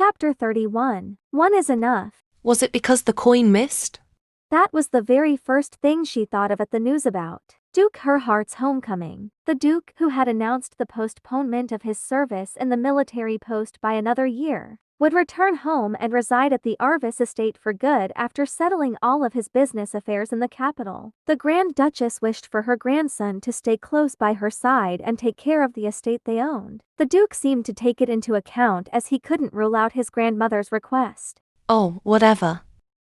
Chapter 31. One is enough. Was it because the coin missed? That was the very first thing she thought of at the news about Duke Herhardt's homecoming. The Duke, who had announced the postponement of his service in the military post by another year, would return home and reside at the Arvis estate for good after settling all of his business affairs in the capital. The Grand Duchess wished for her grandson to stay close by her side and take care of the estate they owned. The Duke seemed to take it into account as he couldn't rule out his grandmother's request. Oh, whatever.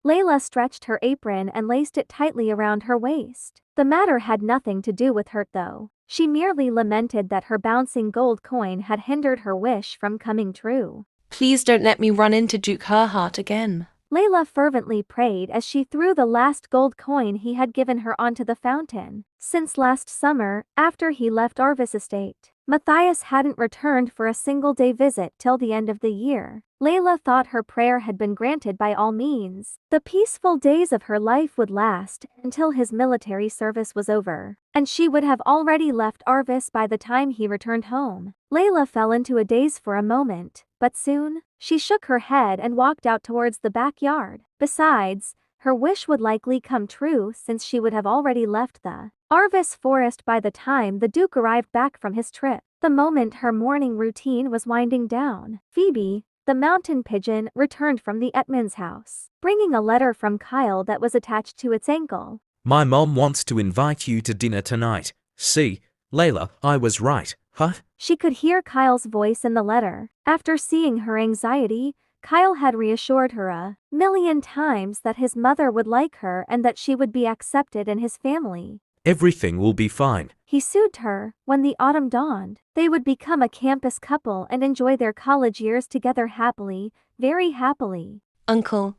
Layla stretched her apron and laced it tightly around her waist. The matter had nothing to do with Hurt though. She merely lamented that her bouncing gold coin had hindered her wish from coming true. Please don't let me run into Duke Herhardt again. Layla fervently prayed as she threw the last gold coin he had given her onto the fountain. Since last summer, after he left Arvis estate, Matias hadn't returned for a single-day visit till the end of the year. Layla thought her prayer had been granted by all means. The peaceful days of her life would last until his military service was over, and she would have already left Arvis by the time he returned home. Layla fell into a daze for a moment, but soon, she shook her head and walked out towards the backyard. Besides, her wish would likely come true since she would have already left the Arvis forest by the time the Duke arrived back from his trip. The moment her morning routine was winding down, Phoebe, the mountain pigeon, returned from the Etman's house, bringing a letter from Kyle that was attached to its ankle. My mom wants to invite you to dinner tonight. See, Layla, I was right, huh? She could hear Kyle's voice in the letter. After seeing her anxiety, Kyle had reassured her a million times that his mother would like her and that she would be accepted in his family. Everything will be fine. He soothed her. When the autumn dawned, they would become a campus couple and enjoy their college years together happily, very happily. Uncle,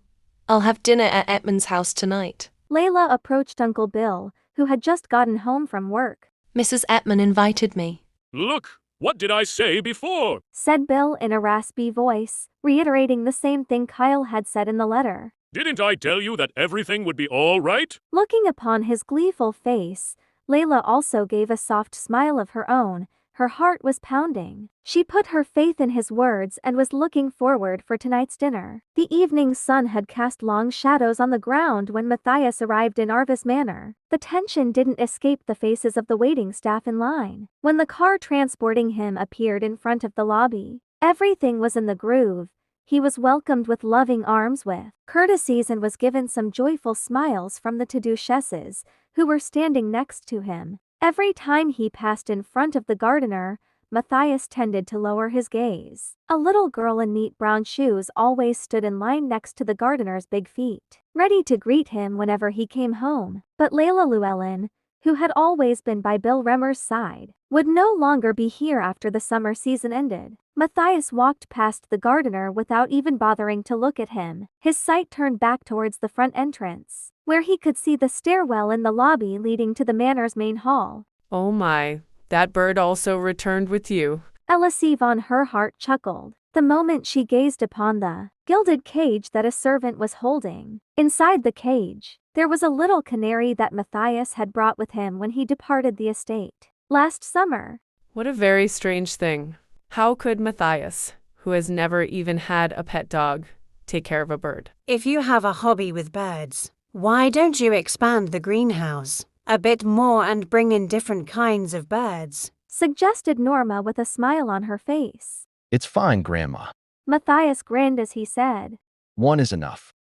I'll have dinner at Etman's house tonight. Layla approached Uncle Bill, who had just gotten home from work. Mrs. Etman invited me. Look, what did I say before? Said Bill in a raspy voice, reiterating the same thing Kyle had said in the letter. Didn't I tell you that everything would be all right? Looking upon his gleeful face, Layla also gave a soft smile of her own. Her heart was pounding. She put her faith in his words and was looking forward for tonight's dinner. The evening sun had cast long shadows on the ground when Matias arrived in Arvis Manor. The tension didn't escape the faces of the waiting staff in line. When the car transporting him appeared in front of the lobby, everything was in the groove. He was welcomed with loving arms with courtesies and was given some joyful smiles from the two duchesses, who were standing next to him. Every time he passed in front of the gardener, Matias tended to lower his gaze. A little girl in neat brown shoes always stood in line next to the gardener's big feet, ready to greet him whenever he came home. But Layla Llewellyn, who had always been by Bill Remmer's side, would no longer be here after the summer season ended. Matias walked past the gardener without even bothering to look at him. His sight turned back towards the front entrance, where he could see the stairwell in the lobby leading to the manor's main hall. Oh my, that bird also returned with you. Elsie von Herhardt chuckled the moment she gazed upon the gilded cage that a servant was holding. Inside the cage, there was a little canary that Matias had brought with him when he departed the estate last summer. What a very strange thing. How could Matias, who has never even had a pet dog, take care of a bird? If you have a hobby with birds, why don't you expand the greenhouse a bit more and bring in different kinds of birds? Suggested Norma with a smile on her face. It's fine, Grandma. Matias grinned as he said. One is enough.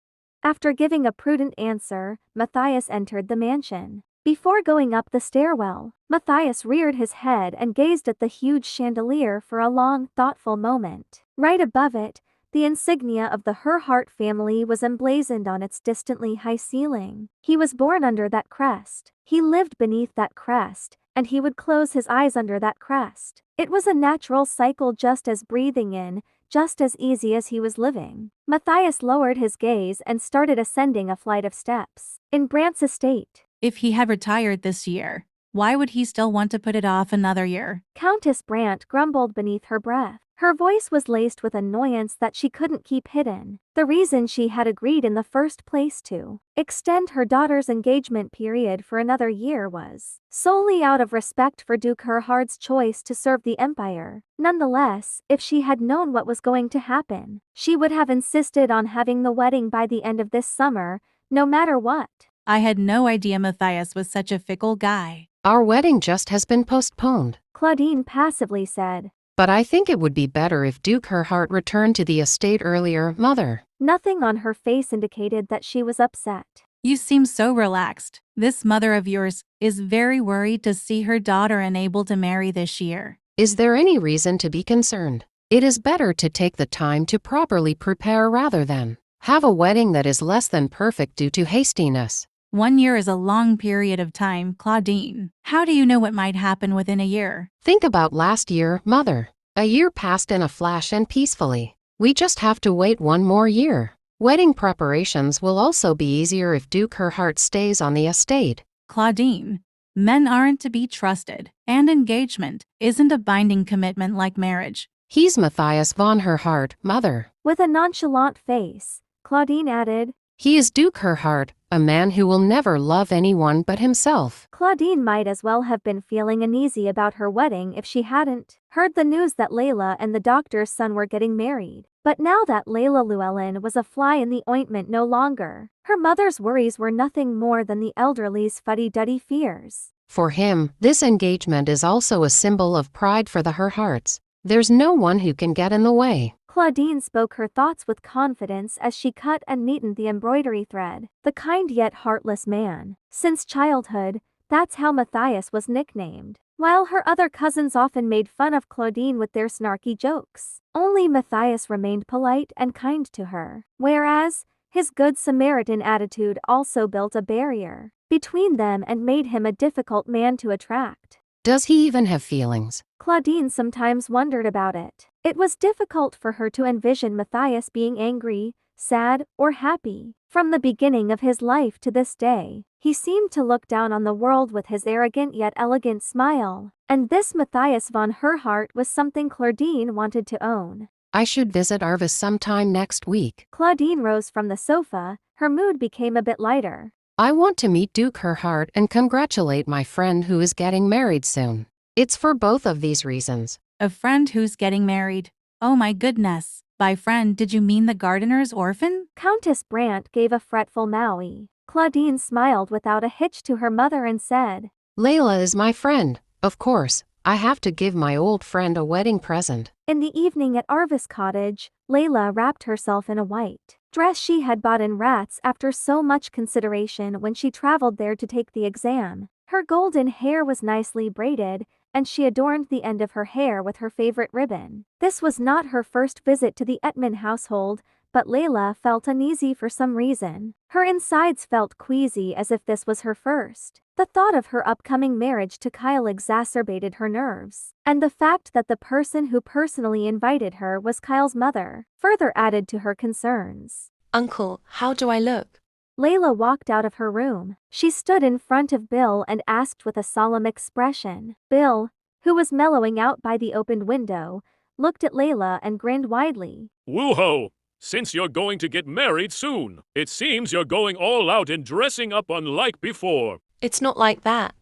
After giving a prudent answer, Matias entered the mansion. Before going up the stairwell, Matias reared his head and gazed at the huge chandelier for a long, thoughtful moment. Right above it, the insignia of the Herhardt family was emblazoned on its distantly high ceiling. He was born under that crest. He lived beneath that crest, and he would close his eyes under that crest. It was a natural cycle, just as breathing in, just as easy as he was living. Matias lowered his gaze and started ascending a flight of steps. In Brant's estate, If he had retired this year, Why would he still want to put it off another year? Countess Brandt grumbled beneath her breath. Her voice was laced with annoyance that she couldn't keep hidden. The reason she had agreed in the first place to extend her daughter's engagement period for another year was solely out of respect for Duke Herhardt's choice to serve the Empire. Nonetheless, if she had known what was going to happen, she would have insisted on having the wedding by the end of this summer, no matter what. I had no idea Matias was such a fickle guy. Our wedding just has been postponed. Claudine passively said. But I think it would be better if Duke Herhardt returned to the estate earlier, Mother. Nothing on her face indicated that she was upset. You seem so relaxed. This mother of yours is very worried to see her daughter unable to marry this year. Is there any reason to be concerned? It is better to take the time to properly prepare rather than have a wedding that is less than perfect due to hastiness. 1 year is a long period of time, Claudine. How do you know what might happen within a year? Think about last year, Mother. A year passed in a flash and peacefully. We just have to wait 1 more year. Wedding preparations will also be easier if Duke Herhardt stays on the estate. Claudine, men aren't to be trusted, and engagement isn't a binding commitment like marriage. He's Matias von Herhardt, Mother. With a nonchalant face, Claudine added, He is Duke Herhardt, a man who will never love anyone but himself. Claudine might as well have been feeling uneasy about her wedding if she hadn't heard the news that Layla and the doctor's son were getting married. But now that Layla Llewellyn was a fly in the ointment no longer, her mother's worries were nothing more than the elderly's fuddy-duddy fears. For him, this engagement is also a symbol of pride for the Herhardts. There's no one who can get in the way. Claudine spoke her thoughts with confidence as she cut and neatened the embroidery thread. The kind yet heartless man. Since childhood, that's how Matias was nicknamed. While her other cousins often made fun of Claudine with their snarky jokes, only Matias remained polite and kind to her. Whereas, his good Samaritan attitude also built a barrier between them and made him a difficult man to attract. Does he even have feelings? Claudine sometimes wondered about it. It was difficult for her to envision Matias being angry, sad, or happy. From the beginning of his life to this day, he seemed to look down on the world with his arrogant yet elegant smile. And this Matias von Herhardt was something Claudine wanted to own. I should visit Arvis sometime next week. Claudine rose from the sofa, her mood became a bit lighter. I want to meet Duke Herhardt and congratulate my friend who is getting married soon. It's for both of these reasons. A friend who's getting married. Oh my goodness. By friend, did you mean the gardener's orphan? Countess Brandt gave a fretful mowie. Claudine smiled without a hitch to her mother and said, Layla is my friend. Of course, I have to give my old friend a wedding present. In the evening at Arvis cottage, Layla wrapped herself in a white dress she had bought in Rats after so much consideration when she traveled there to take the exam. Her golden hair was nicely braided, and she adorned the end of her hair with her favorite ribbon. This was not her first visit to the Ettman household, but Layla felt uneasy for some reason. Her insides felt queasy as if this was her first. The thought of her upcoming marriage to Kyle exacerbated her nerves, and the fact that the person who personally invited her was Kyle's mother further added to her concerns. Uncle, how do I look? Layla walked out of her room. She stood in front of Bill and asked with a solemn expression. Bill, who was mellowing out by the opened window, looked at Layla and grinned widely. Woo-ho! Since you're going to get married soon, it seems you're going all out in dressing up unlike before. It's not like that.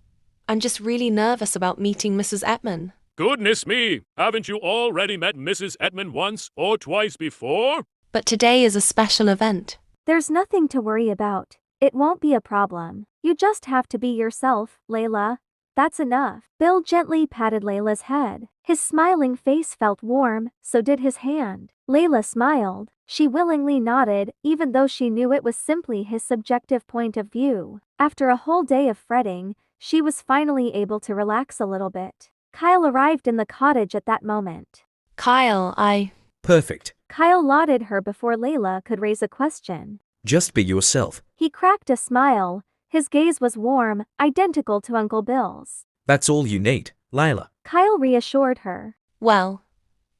I'm just really nervous about meeting Mrs. Ettman. Goodness me! Haven't you already met Mrs. Ettman once or twice before? But today is a special event. There's nothing to worry about. It won't be a problem. You just have to be yourself, Layla. That's enough. Bill gently patted Layla's head. His smiling face felt warm, so did his hand. Layla smiled. She willingly nodded, even though she knew it was simply his subjective point of view. After a whole day of fretting, she was finally able to relax a little bit. Kyle arrived in the cottage at that moment. Kyle, Perfect. Kyle lauded her before Layla could raise a question. Just be yourself. He cracked a smile. His gaze was warm, identical to Uncle Bill's. That's all you need, Layla. Kyle reassured her. Well,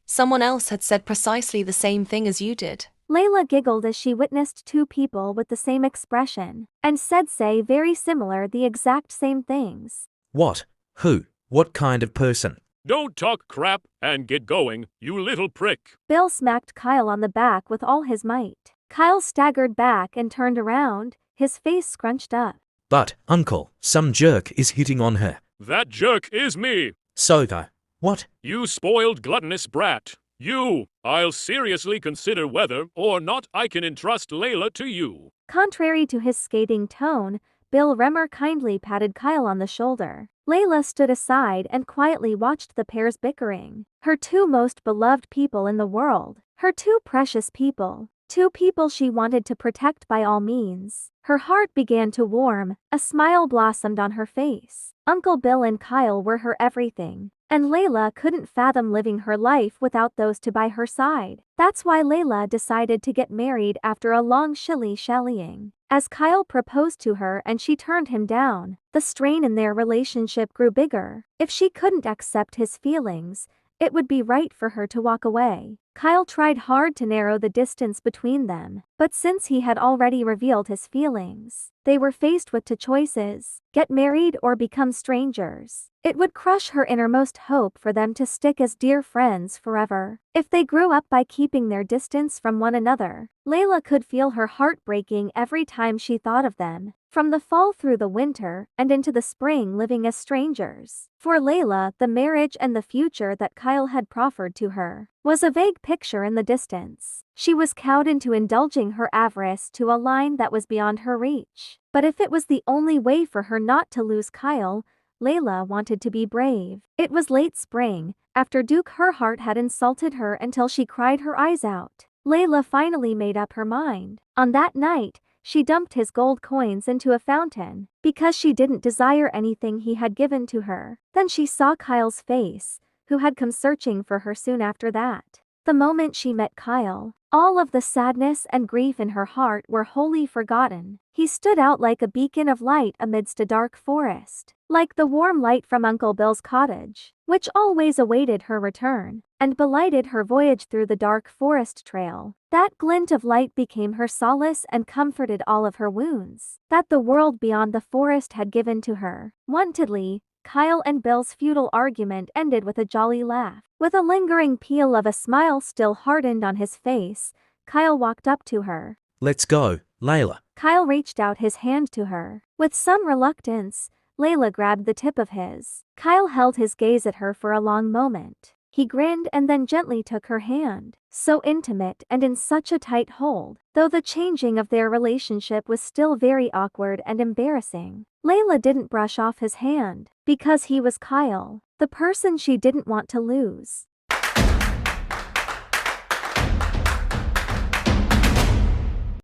someone else had said precisely the same thing as you did. Layla giggled as she witnessed two people with the same expression, and said say very similar the exact same things. What? Who? What kind of person? Don't talk crap and get going, you little prick. Bill smacked Kyle on the back with all his might. Kyle staggered back and turned around, his face scrunched up. But, uncle, some jerk is hitting on her. That jerk is me. So though. What? You spoiled gluttonous brat. You! I'll seriously consider whether or not I can entrust Layla to you. Contrary to his scathing tone, Bill Remmer kindly patted Kyle on the shoulder. Layla stood aside and quietly watched the pair's bickering. Her two most beloved people in the world. Her two precious people. Two people she wanted to protect by all means. Her heart began to warm, a smile blossomed on her face. Uncle Bill and Kyle were her everything. And Layla couldn't fathom living her life without those two by her side. That's why Layla decided to get married after a long shilly-shallying. As Kyle proposed to her and she turned him down, the strain in their relationship grew bigger. If she couldn't accept his feelings, it would be right for her to walk away. Kyle tried hard to narrow the distance between them, but since he had already revealed his feelings, they were faced with two choices: get married or become strangers. It would crush her innermost hope for them to stick as dear friends forever. If they grew up by keeping their distance from one another, Layla could feel her heart breaking every time she thought of them. From the fall through the winter and into the spring living as strangers. For Layla, the marriage and the future that Kyle had proffered to her was a vague picture in the distance. She was cowed into indulging her avarice to a line that was beyond her reach. But if it was the only way for her not to lose Kyle, Layla wanted to be brave. It was late spring, after Duke Herhardt had insulted her until she cried her eyes out. Layla finally made up her mind. On that night, she dumped his gold coins into a fountain, because she didn't desire anything he had given to her. Then she saw Kyle's face, who had come searching for her soon after that. The moment she met Kyle, all of the sadness and grief in her heart were wholly forgotten. He stood out like a beacon of light amidst a dark forest, like the warm light from Uncle Bill's cottage, which always awaited her return, and belighted her voyage through the dark forest trail. That glint of light became her solace and comforted all of her wounds, that the world beyond the forest had given to her. Wontedly, Kyle and Bill's futile argument ended with a jolly laugh. With a lingering peel of a smile still hardened on his face, Kyle walked up to her. Let's go, Layla. Kyle reached out his hand to her. With some reluctance, Layla grabbed the tip of his. Kyle held his gaze at her for a long moment. He grinned and then gently took her hand. So intimate and in such a tight hold, though the changing of their relationship was still very awkward and embarrassing. Layla didn't brush off his hand, because he was Kyle, the person she didn't want to lose.